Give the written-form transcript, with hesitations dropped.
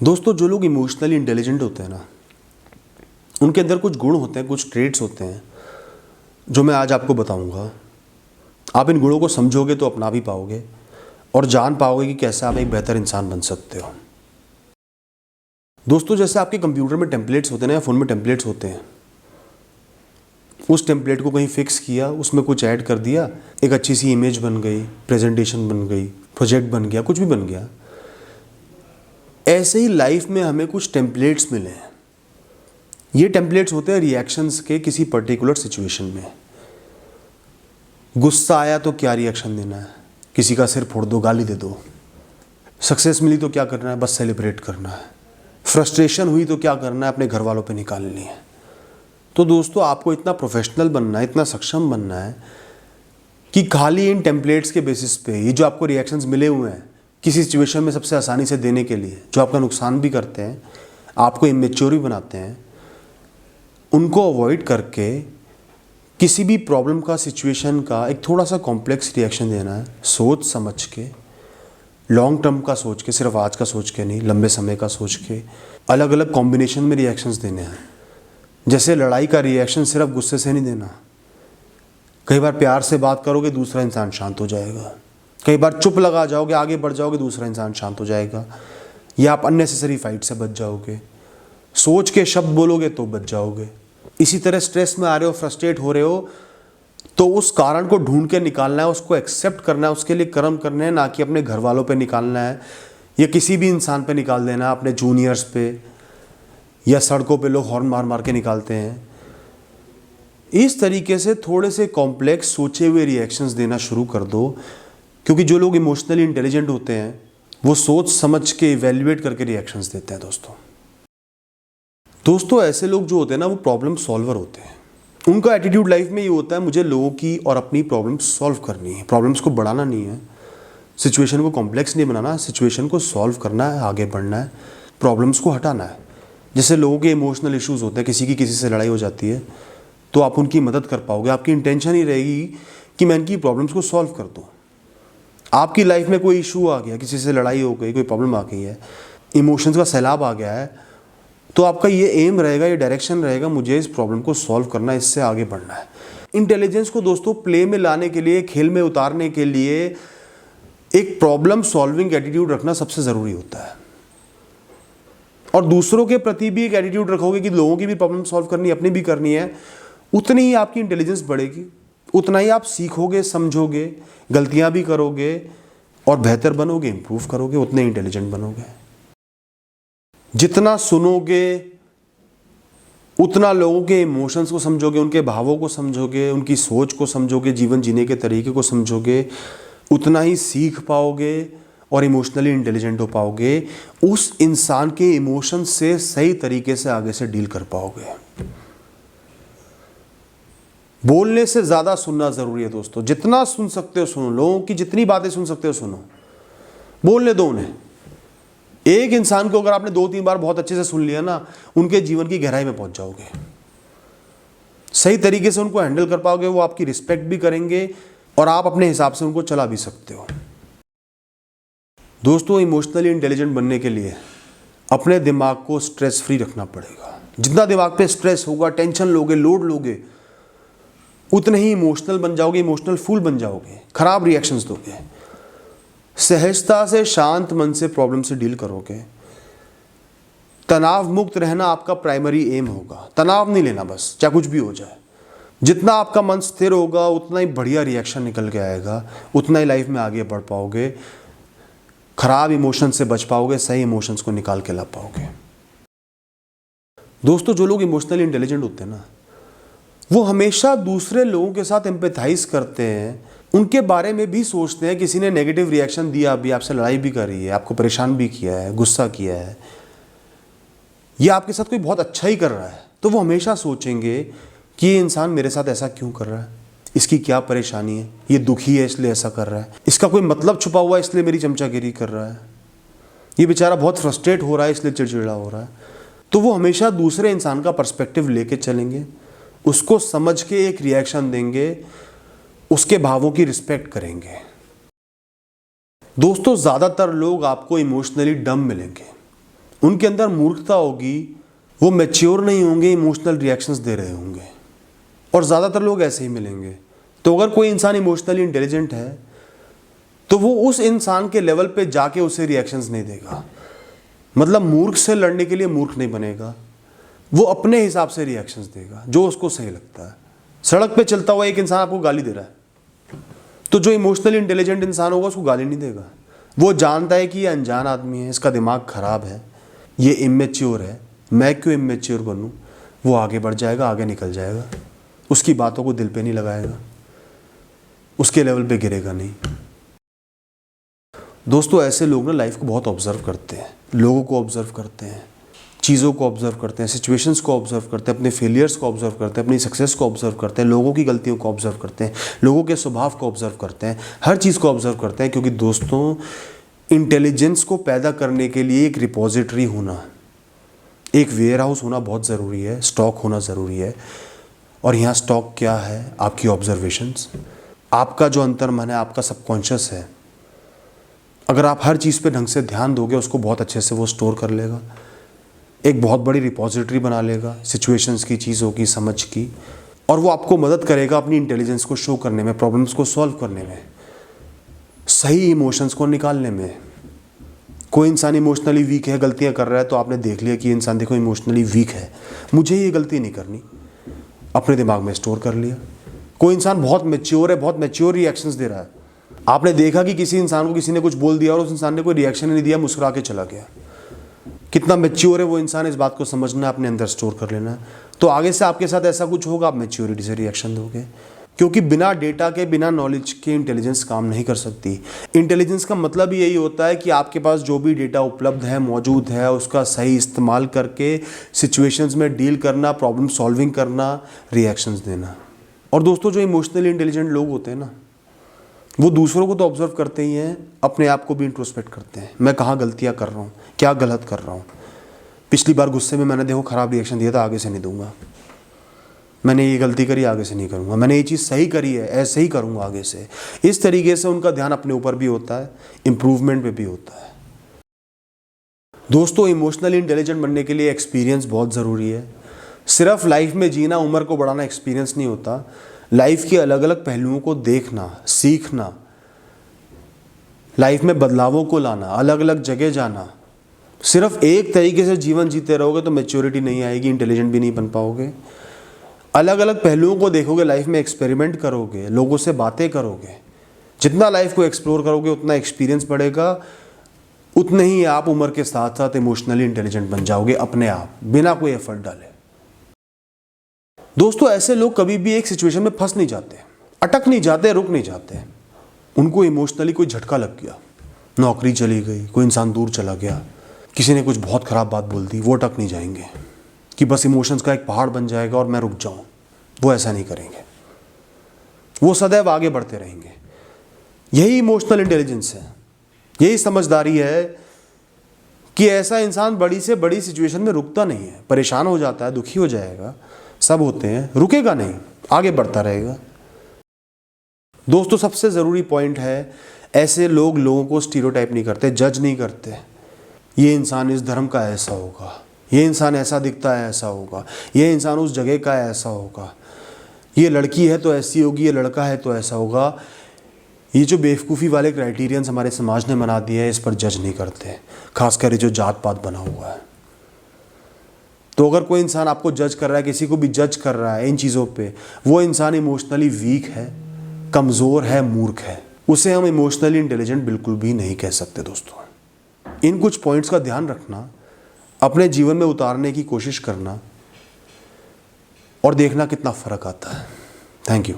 दोस्तों, जो लोग इमोशनली इंटेलिजेंट होते हैं ना, उनके अंदर कुछ गुण होते हैं, कुछ ट्रेट्स होते हैं जो मैं आज आपको बताऊंगा। आप इन गुणों को समझोगे तो अपना भी पाओगे और जान पाओगे कि कैसे आप एक बेहतर इंसान बन सकते हो। दोस्तों, जैसे आपके कंप्यूटर में टेम्पलेट्स होते हैं ना, या फ़ोन में टेम्पलेट्स होते हैं, उस टेम्पलेट को कहीं फिक्स किया, उसमें कुछ ऐड कर दिया, एक अच्छी सी इमेज बन गई, प्रेजेंटेशन बन गई, प्रोजेक्ट बन गया, कुछ भी बन गया। ऐसे ही लाइफ में हमें कुछ टेम्पलेट्स मिले हैं। ये टेम्पलेट्स होते हैं रिएक्शंस के किसी पर्टिकुलर सिचुएशन में। गुस्सा आया तो क्या रिएक्शन देना है, किसी का सिर फोड़ दो, गाली दे दो। सक्सेस मिली तो क्या करना है, बस सेलिब्रेट करना है। फ्रस्ट्रेशन हुई तो क्या करना है, अपने घर वालों पे निकालनी है। तो दोस्तों, आपको इतना प्रोफेशनल बनना है, इतना सक्षम बनना है कि खाली इन टेम्पलेट्स के बेसिस पे ये जो आपको रिएक्शंस मिले हुए हैं किसी सिचुएशन में सबसे आसानी से देने के लिए, जो आपका नुकसान भी करते हैं, आपको इमेच्योर भी बनाते हैं, उनको अवॉइड करके किसी भी प्रॉब्लम का, सिचुएशन का एक थोड़ा सा कॉम्प्लेक्स रिएक्शन देना है, सोच समझ के, लॉन्ग टर्म का सोच के, सिर्फ आज का सोच के नहीं, लंबे समय का सोच के, अलग अलग कॉम्बिनेशन में रिएक्शंस देने हैं। जैसे लड़ाई का रिएक्शन सिर्फ गुस्से से नहीं देना। कई बार प्यार से बात करोगे, दूसरा इंसान शांत हो जाएगा। कई बार चुप लगा जाओगे, आगे बढ़ जाओगे, दूसरा इंसान शांत हो जाएगा, या आप अननेसेसरी फाइट से बच जाओगे। सोच के शब्द बोलोगे तो बच जाओगे। इसी तरह स्ट्रेस में आ रहे हो, फ्रस्ट्रेट हो रहे हो, तो उस कारण को ढूंढ के निकालना है, उसको एक्सेप्ट करना है, उसके लिए कर्म करने हैं, ना कि अपने घर वालों पे निकालना है या किसी भी इंसान पे निकाल देना है, अपने जूनियर्स पे, या सड़कों पे लोग हॉर्न मार मार के निकालते हैं। इस तरीके से थोड़े से कॉम्प्लेक्स सोचे हुए रिएक्शंस देना शुरू कर दो, क्योंकि जो लोग इमोशनली इंटेलिजेंट होते हैं वो सोच समझ के, इवैल्यूएट करके रिएक्शंस देते हैं। दोस्तों, ऐसे लोग जो होते हैं ना, वो प्रॉब्लम सॉल्वर होते हैं। उनका एटीट्यूड लाइफ में ये होता है, मुझे लोगों की और अपनी प्रॉब्लम सॉल्व करनी है। प्रॉब्लम्स को बढ़ाना नहीं है, सिचुएशन को कॉम्प्लेक्स नहीं बनाना, सिचुएशन को सॉल्व करना है, आगे बढ़ना है, प्रॉब्लम्स को हटाना है। जैसे लोगों के इमोशनल इश्यूज़ होते हैं, किसी की किसी से लड़ाई हो जाती है, तो आप उनकी मदद कर पाओगे। आपकी इंटेंशन ही रहेगी कि मैं इनकी प्रॉब्लम्स को सॉल्व कर दूँ। आपकी लाइफ में कोई इशू आ गया, किसी से लड़ाई हो गई, कोई प्रॉब्लम आ गई है, इमोशंस का सैलाब आ गया है, तो आपका ये एम रहेगा, ये डायरेक्शन रहेगा, मुझे इस प्रॉब्लम को सॉल्व करना है, इससे आगे बढ़ना है। इंटेलिजेंस को दोस्तों प्ले में लाने के लिए, खेल में उतारने के लिए एक प्रॉब्लम सॉल्विंग एटीट्यूड रखना सबसे ज़रूरी होता है। और दूसरों के प्रति भी एक एटीट्यूड रखोगे कि लोगों की भी प्रॉब्लम सॉल्व करनी है, अपनी भी करनी है, उतनी ही आपकी इंटेलिजेंस बढ़ेगी, उतना ही आप सीखोगे, समझोगे, गलतियां भी करोगे और बेहतर बनोगे, इंप्रूव करोगे, उतने इंटेलिजेंट बनोगे। जितना सुनोगे उतना लोगों के इमोशंस को समझोगे, उनके भावों को समझोगे, उनकी सोच को समझोगे, जीवन जीने के तरीके को समझोगे, उतना ही सीख पाओगे और इमोशनली इंटेलिजेंट हो पाओगे। उस इंसान के इमोशंस से सही तरीके से आगे से डील कर पाओगे। बोलने से ज़्यादा सुनना ज़रूरी है दोस्तों। जितना सुन सकते हो सुनो, लोगों की जितनी बातें सुन सकते हो सुनो, बोलने दो उन्हें। एक इंसान को अगर आपने 2-3 बार बहुत अच्छे से सुन लिया ना, उनके जीवन की गहराई में पहुंच जाओगे। सही तरीके से उनको हैंडल कर पाओगे, वो आपकी रिस्पेक्ट भी करेंगे और आप अपने हिसाब से उनको चला भी सकते हो। दोस्तों, इमोशनली इंटेलिजेंट बनने के लिए अपने दिमाग को स्ट्रेस फ्री रखना पड़ेगा। जितना दिमाग पे स्ट्रेस होगा, टेंशन लोगे, लोड लोगे, उतने ही इमोशनल बन जाओगे, इमोशनल फूल बन जाओगे, खराब रिएक्शंस दोगे। सहजता से, शांत मन से प्रॉब्लम से डील करोगे। तनाव मुक्त रहना आपका प्राइमरी एम होगा। तनाव नहीं लेना, बस चाहे कुछ भी हो जाए। जितना आपका मन स्थिर होगा, उतना ही बढ़िया रिएक्शन निकल के आएगा, उतना ही लाइफ में आगे बढ़ पाओगे, खराब इमोशन से बच पाओगे, सही इमोशंस को निकाल के ला पाओगे। दोस्तों, जो लोग इमोशनली इंटेलिजेंट होते हैं ना, वो हमेशा दूसरे लोगों के साथ एम्पैथाइज करते हैं, उनके बारे में भी सोचते हैं। किसी ने नेगेटिव रिएक्शन दिया, अभी आपसे लड़ाई भी कर रही है, आपको परेशान भी किया है, गुस्सा किया है, या आपके साथ कोई बहुत अच्छा ही कर रहा है, तो वो हमेशा सोचेंगे कि ये इंसान मेरे साथ ऐसा क्यों कर रहा है, इसकी क्या परेशानी है, ये दुखी है इसलिए ऐसा कर रहा है, इसका कोई मतलब छुपा हुआ है इसलिए मेरी चमचागिरी कर रहा है, ये बेचारा बहुत फ्रस्ट्रेट हो रहा है इसलिए चिड़चिड़ा हो रहा है। तो वो हमेशा दूसरे इंसान का पर्सपेक्टिव लेके चलेंगे, उसको समझ के एक रिएक्शन देंगे, उसके भावों की रिस्पेक्ट करेंगे। दोस्तों, ज़्यादातर लोग आपको इमोशनली डम मिलेंगे, उनके अंदर मूर्खता होगी, वो मैच्योर नहीं होंगे, इमोशनल रिएक्शंस दे रहे होंगे। और ज़्यादातर लोग ऐसे ही मिलेंगे। तो अगर कोई इंसान इमोशनली इंटेलिजेंट है तो वो उस इंसान के लेवल पे जाके उसे रिएक्शंस नहीं देगा। मतलब मूर्ख से लड़ने के लिए मूर्ख नहीं बनेगा, वो अपने हिसाब से रिएक्शंस देगा जो उसको सही लगता है। सड़क पे चलता हुआ एक इंसान आपको गाली दे रहा है तो जो इमोशनली इंटेलिजेंट इंसान होगा उसको गाली नहीं देगा। वो जानता है कि ये अनजान आदमी है, इसका दिमाग खराब है, ये इमेच्योर है, मैं क्यों इमेच्योर बनूं। वो आगे बढ़ जाएगा, आगे निकल जाएगा, उसकी बातों को दिल पे नहीं लगाएगा, उसके लेवल पे गिरेगा नहीं। दोस्तों ऐसे लोग ना लाइफ को बहुत ऑब्जर्व करते हैं, लोगों को ऑब्जर्व करते हैं, चीज़ों को ऑब्जर्व करते हैं, सिचुएशंस को ऑब्जर्व करते हैं, अपने फेलियर्स को ऑब्जर्व करते हैं, अपनी सक्सेस को ऑब्जर्व करते हैं, लोगों की गलतियों को ऑब्जर्व करते हैं, लोगों के स्वभाव को ऑब्जर्व करते हैं, हर चीज़ को ऑब्जर्व करते हैं। क्योंकि दोस्तों इंटेलिजेंस को पैदा करने के लिए एक रिपोजिटरी होना, एक वेयर हाउस होना बहुत ज़रूरी है, स्टॉक होना ज़रूरी है। और यहाँ स्टॉक क्या है? आपकी ऑब्जर्वेशंस, आपका जो अंतर्मन है, आपका सबकॉन्शियस है। अगर आप हर चीज़ पे ढंग से ध्यान दोगे उसको बहुत अच्छे से वो स्टोर कर लेगा, एक बहुत बड़ी रिपोजिटरी बना लेगा सिचुएशंस की, चीज़ों की, समझ की। और वो आपको मदद करेगा अपनी इंटेलिजेंस को शो करने में, प्रॉब्लम्स को सॉल्व करने में, सही इमोशंस को निकालने में। कोई इंसान इमोशनली वीक है, गलतियां कर रहा है, तो आपने देख लिया कि ये इंसान देखो इमोशनली वीक है, मुझे ये गलती नहीं करनी, अपने दिमाग में स्टोर कर लिया। कोई इंसान बहुत मैच्योर है, बहुत मैच्योर रिएक्शंस दे रहा है, आपने देखा कि किसी इंसान को किसी ने कुछ बोल दिया और उस इंसान ने कोई रिएक्शन नहीं दिया, मुस्कुरा के चला गया। कितना मैच्योर है वो इंसान, इस बात को समझना, अपने अंदर स्टोर कर लेना। तो आगे से आपके साथ ऐसा कुछ होगा, आप मैच्योरिटी से रिएक्शन दोगे। क्योंकि बिना डेटा के, बिना नॉलेज के इंटेलिजेंस काम नहीं कर सकती। इंटेलिजेंस का मतलब ही यही होता है कि आपके पास जो भी डेटा उपलब्ध है, मौजूद है, उसका सही इस्तेमाल करके सिचुएशंस में डील करना, प्रॉब्लम सॉल्विंग करना, रिएक्शंस देना। और दोस्तों जो इमोशनली इंटेलिजेंट लोग होते हैं ना, वो दूसरों को तो ऑब्जर्व करते ही हैं, अपने आप को भी इंट्रोस्पेक्ट करते हैं। मैं कहाँ गलतियाँ कर रहा हूँ, क्या गलत कर रहा हूँ, पिछली बार गुस्से में मैंने देखो ख़राब रिएक्शन दिया था, आगे से नहीं दूंगा, मैंने ये गलती करी, आगे से नहीं करूँगा, मैंने ये चीज़ सही करी है, ऐसे ही करूँगा आगे से। इस तरीके से उनका ध्यान अपने ऊपर भी होता है, इम्प्रूवमेंट पे भी होता है। दोस्तों इमोशनली इंटेलिजेंट बनने के लिए एक्सपीरियंस बहुत ज़रूरी है। सिर्फ लाइफ में जीना, उम्र को बढ़ाना एक्सपीरियंस नहीं होता। लाइफ के अलग अलग पहलुओं को देखना, सीखना, लाइफ में बदलावों को लाना, अलग अलग जगह जाना। सिर्फ एक तरीके से जीवन जीते रहोगे तो मैच्योरिटी नहीं आएगी, इंटेलिजेंट भी नहीं बन पाओगे। अलग अलग पहलुओं को देखोगे, लाइफ में एक्सपेरिमेंट करोगे, लोगों से बातें करोगे, जितना लाइफ को एक्सप्लोर करोगे उतना एक्सपीरियंस बढ़ेगा, उतने ही आप उम्र के साथ साथ इमोशनली इंटेलिजेंट बन जाओगे अपने आप, बिना कोई एफर्ट डाले। दोस्तों ऐसे लोग कभी भी एक सिचुएशन में फंस नहीं जाते, अटक नहीं जाते, रुक नहीं जाते। उनको इमोशनली कोई झटका लग गया, नौकरी चली गई, कोई इंसान दूर चला गया, किसी ने कुछ बहुत ख़राब बात बोल दी, वो अटक नहीं जाएंगे कि बस इमोशंस का एक पहाड़ बन जाएगा और मैं रुक जाऊं। वो ऐसा नहीं करेंगे, वो सदैव आगे बढ़ते रहेंगे। यही इमोशनल इंटेलिजेंस है, यही समझदारी है कि ऐसा इंसान बड़ी से बड़ी सिचुएशन में रुकता नहीं है। परेशान हो जाता है, दुखी हो जाएगा, सब होते हैं, रुकेगा नहीं, आगे बढ़ता रहेगा। दोस्तों सबसे ज़रूरी पॉइंट है, ऐसे लोग लोगों को स्टीरियोटाइप नहीं करते, जज नहीं करते। ये इंसान इस धर्म का ऐसा होगा, ये इंसान ऐसा दिखता है, ऐसा होगा, ये इंसान उस जगह का है, ऐसा होगा, ये लड़की है तो ऐसी होगी, ये लड़का है तो ऐसा होगा। ये जो बेवकूफ़ी वाले क्राइटेरियंस हमारे समाज ने बना दिए हैं, इस पर जज नहीं करते, खासकर ये जो जात पात बना हुआ है। तो अगर कोई इंसान आपको जज कर रहा है, किसी को भी जज कर रहा है इन चीज़ों पे, वो इंसान इमोशनली वीक है, कमज़ोर है, मूर्ख है। उसे हम इमोशनली इंटेलिजेंट बिल्कुल भी नहीं कह सकते। दोस्तों इन कुछ पॉइंट्स का ध्यान रखना, अपने जीवन में उतारने की कोशिश करना और देखना कितना फ़र्क आता है। Thank you.